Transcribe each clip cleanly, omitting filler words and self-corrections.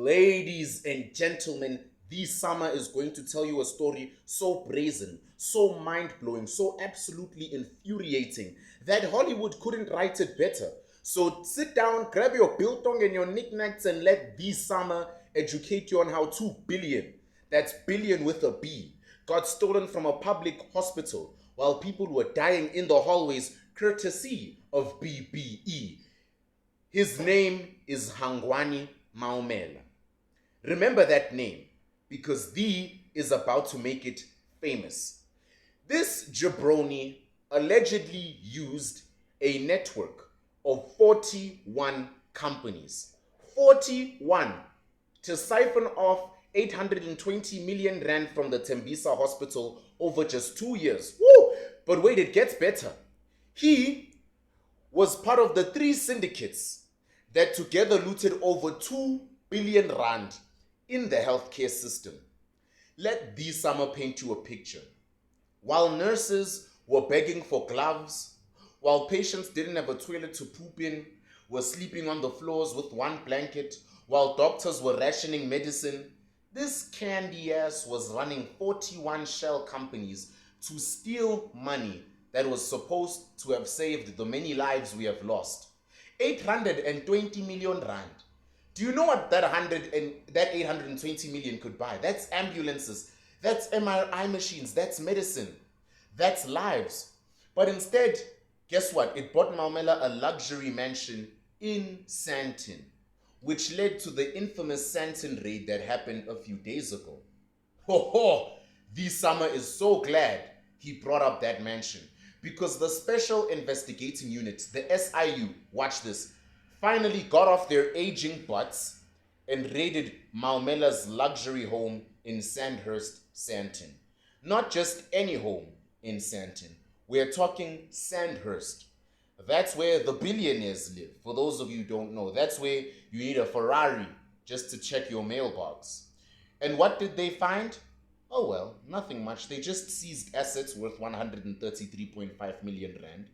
Ladies and gentlemen, this summer is going to tell you a story so brazen, so mind-blowing, so absolutely infuriating that Hollywood couldn't write it better. So sit down, grab your biltong and your knickknacks and let this summer educate you on how 2 billion, that's billion with a B, got stolen from a public hospital while people were dying in the hallways courtesy of BBE. His name is Hangwani Maumela. Remember that name because the is about to make it famous. This jabroni allegedly used a network of 41 companies. 41 to siphon off 820 million rand from the Tembisa Hospital over just 2 years. Woo! But wait, it gets better. He was part of the 3 syndicates that together looted over 2 billion rand in the healthcare system. Let this summer paint you a picture. While nurses were begging for gloves, while patients didn't have a toilet to poop in, were sleeping on the floors with one blanket, while doctors were rationing medicine, this candy ass was running 41 shell companies to steal money that was supposed to have saved the many lives we have lost. 820 million rand. Do you know what that 820 million could buy? That's ambulances, that's MRI machines, that's medicine, that's lives. But instead, guess what? It bought Maumela a luxury mansion in Sandton, which led to the infamous Sandton raid that happened a few days ago. Ho ho! This summer is so glad he brought up that mansion because the Special Investigating Unit, the SIU, watch this, finally got off their aging butts and raided Maumela's luxury home in Sandhurst, Sandton. Not just any home in Sandton. We're talking Sandhurst. That's where the billionaires live. For those of you who don't know, that's where you need a Ferrari just to check your mailbox. And what did they find? Oh well, nothing much. They just seized assets worth 133.5 million rand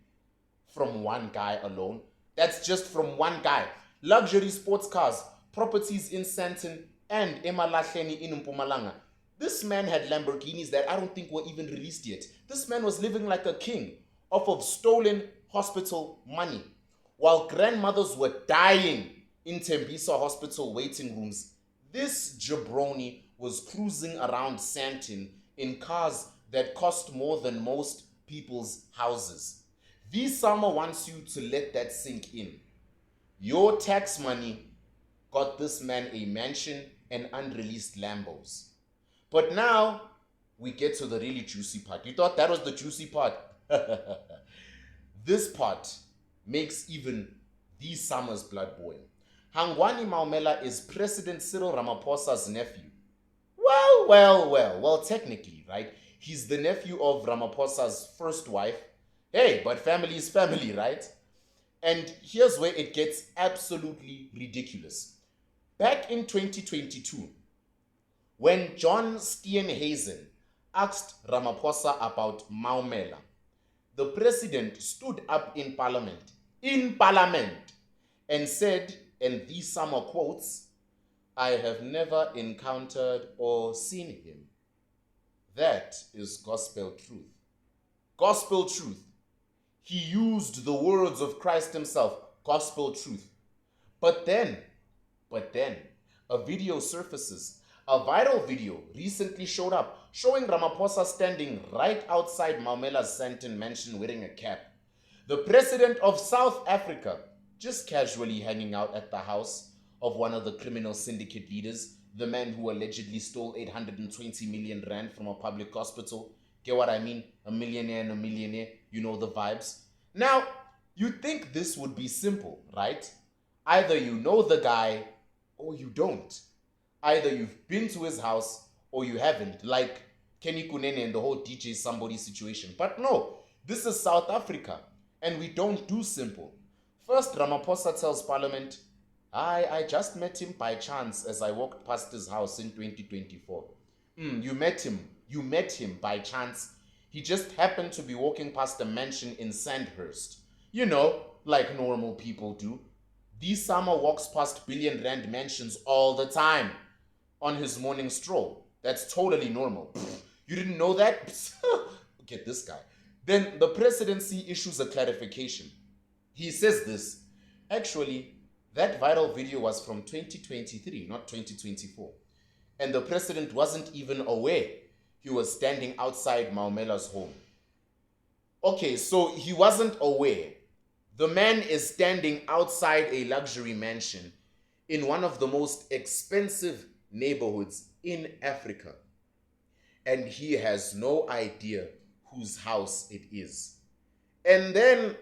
from one guy alone. That's just from one guy. Luxury sports cars, properties in Sandton and Emalahleni in Mpumalanga. This man had Lamborghinis that I don't think were even released yet. This man was living like a king off of stolen hospital money. While grandmothers were dying in Tembisa Hospital waiting rooms, this jabroni was cruising around Sandton in cars that cost more than most people's houses. This summer wants you to let that sink in. Your tax money got this man a mansion and unreleased Lambos. But now we get to the really juicy part. You thought that was the juicy part? This part makes even this summer's blood boil. Hangwani Maumela is President Cyril Ramaphosa's nephew. Well, technically, right? He's the nephew of Ramaphosa's first wife. Hey, but family is family, right? And here's where it gets absolutely ridiculous. Back in 2022, when John Steenhuisen asked Ramaphosa about Maumela, the president stood up in parliament, and said, and these summer quotes, "I have never encountered or seen him." That is gospel truth. Gospel truth. He used the words of Christ himself, gospel truth. But then, a video surfaces. A viral video recently showed up showing Ramaphosa standing right outside Maumela's Sandton mansion wearing a cap. The president of South Africa just casually hanging out at the house of one of the criminal syndicate leaders, the man who allegedly stole 820 million rand from a public hospital. Get what I mean? A millionaire and a millionaire. You know the vibes. Now, you'd think this would be simple, right? Either you know the guy or you don't. Either you've been to his house or you haven't, like Kenny Kunene and the whole DJ Somebody situation. But no, this is South Africa, and we don't do simple. First, Ramaphosa tells Parliament, I just met him by chance as I walked past his house in 2024. You met him by chance. He just happened to be walking past a mansion in Sandhurst. You know, like normal people do. This Sama walks past billion rand mansions all the time on his morning stroll. That's totally normal. You didn't know that? Look at this guy. Then the presidency issues a clarification. He says this, actually, that viral video was from 2023, not 2024. And the president wasn't even aware he was standing outside Maumela's home. Okay, so he wasn't aware. The man is standing outside a luxury mansion in one of the most expensive neighborhoods in Africa. And he has no idea whose house it is. And then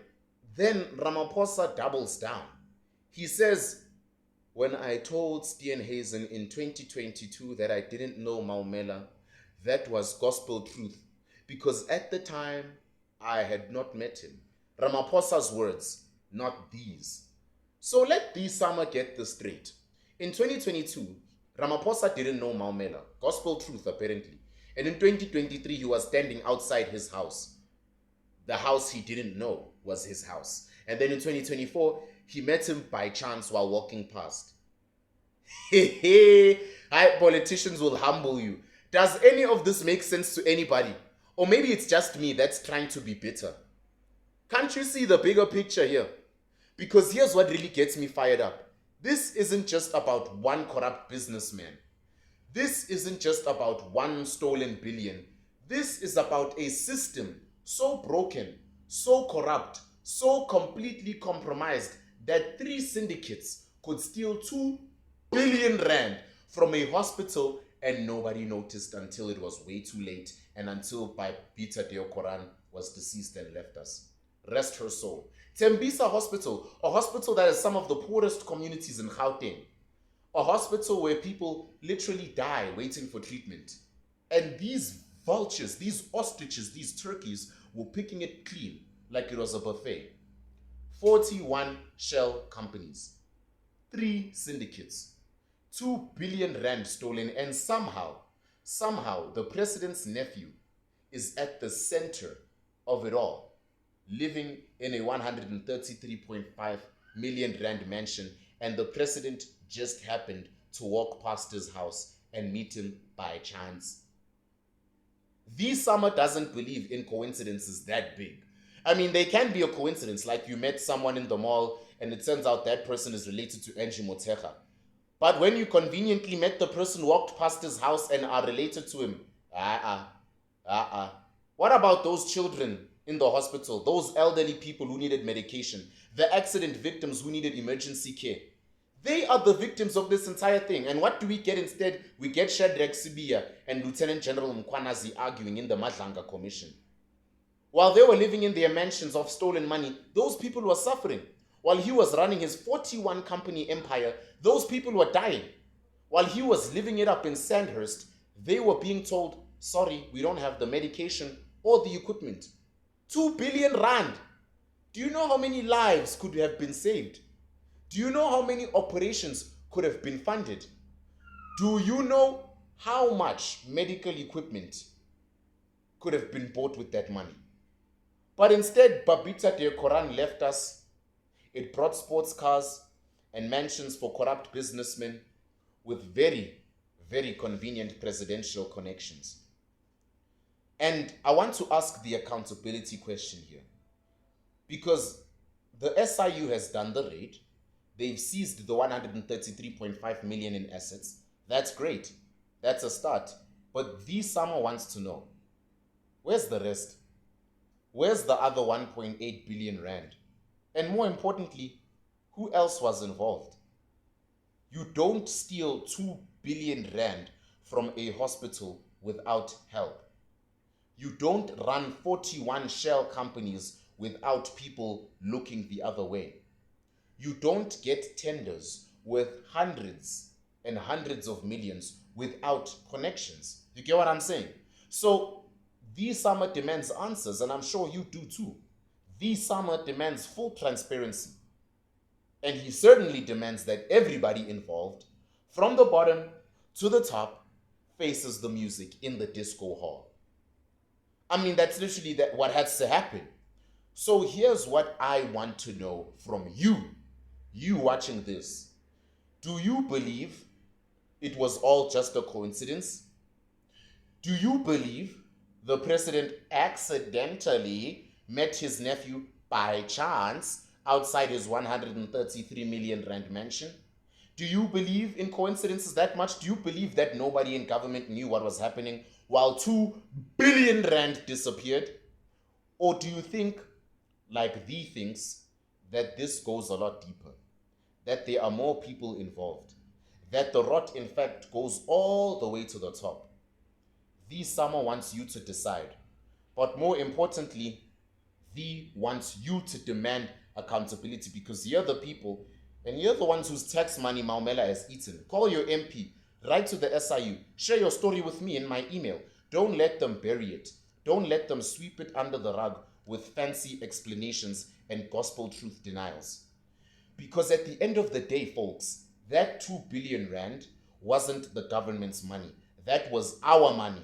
Ramaphosa doubles down. He says, when I told Steenhuisen in 2022 that I didn't know Maumela, that was gospel truth, because at the time I had not met him. Ramaphosa's words, not these. So let these Sama get this straight. In 2022, Ramaphosa didn't know Maumela, gospel truth apparently. And in 2023, he was standing outside his house. The house he didn't know was his house. And then in 2024, he met him by chance while walking past. Politicians will humble you. Does any of this make sense to anybody? Or maybe it's just me that's trying to be bitter. Can't you see the bigger picture here? Because here's what really gets me fired up. This isn't just about one corrupt businessman. This isn't just about one stolen billion. This is about a system so broken, so corrupt, so completely compromised that 3 syndicates could steal 2 billion rand from a hospital and nobody noticed until it was way too late and until Bita Deo Koran was deceased and left us. Rest her soul. Tembisa Hospital, a hospital that is some of the poorest communities in Gauteng. A hospital where people literally die waiting for treatment. And these vultures, these ostriches, these turkeys were picking it clean like it was a buffet. 41 shell companies, 3 syndicates, 2 billion rand stolen, and somehow the president's nephew is at the center of it all, living in a 133.5 million rand mansion, and the president just happened to walk past his house and meet him by chance. The Sama doesn't believe in coincidences that big. I mean, they can be a coincidence, like you met someone in the mall and it turns out that person is related to Angie Motega. But when you conveniently met the person, walked past his house and are related to him, What about those children in the hospital, those elderly people who needed medication, the accident victims who needed emergency care? They are the victims of this entire thing. And what do we get instead? We get Shadrach Sibia and Lieutenant General Mkwanazi arguing in the Madlanga Commission. While they were living in their mansions of stolen money, those people were suffering. While he was running his 41 company empire, those people were dying. While he was living it up in Sandhurst, they were being told, sorry, we don't have the medication or the equipment. 2 billion rand. Do you know how many lives could have been saved? Do you know how many operations could have been funded? Do you know how much medical equipment could have been bought with that money? But instead, Babita De Koran left us. It brought sports cars and mansions for corrupt businessmen with very, very convenient presidential connections. And I want to ask the accountability question here. Because the SIU has done the raid. They've seized the 133.5 million in assets. That's great. That's a start. But the Sama wants to know, where's the rest? Where's the other 1.8 billion rand? And more importantly, who else was involved? You don't steal 2 billion rand from a hospital without help. You don't run 41 shell companies without people looking the other way. You don't get tenders worth hundreds and hundreds of millions without connections. You get what I'm saying? So the Sama demands answers, and I'm sure you do too. The Sama demands full transparency. And he certainly demands that everybody involved, from the bottom to the top, faces the music in the disco hall. I mean, that's literally what has to happen. So here's what I want to know from you you watching this, do you believe it was all just a coincidence? Do you believe the president accidentally met his nephew by chance outside his 133 million rand mansion? Do you believe in coincidences that much? Do you believe that nobody in government knew what was happening while 2 billion rand disappeared? Or do you think, like V thinks, that this goes a lot deeper? That there are more people involved? That the rot, in fact, goes all the way to the top? V Sama wants you to decide. But more importantly, V wants you to demand accountability, because you're the people and you're the ones whose tax money Maumela has eaten. Call your MP, write to the SIU, share your story with me in my email. Don't let them bury it. Don't let them sweep it under the rug with fancy explanations and gospel truth denials. Because at the end of the day, folks, that 2 billion rand wasn't the government's money. That was our money.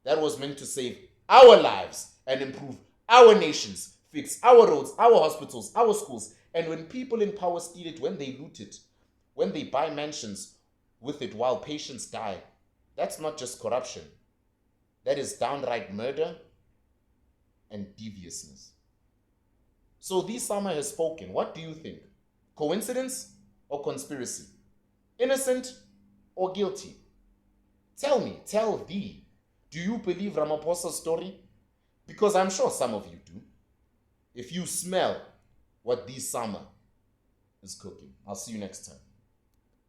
That was meant to save our lives and improve our nations, fix our roads, our hospitals, our schools. And when people in power steal it, when they loot it, when they buy mansions with it while patients die, that's not just corruption. That is downright murder and deviousness. So this Sama has spoken. What do you think? Coincidence or conspiracy? Innocent or guilty? Tell me, tell thee. Do you believe Ramaphosa's story? Because I'm sure some of you do. If you smell what this Sama is cooking. I'll see you next time.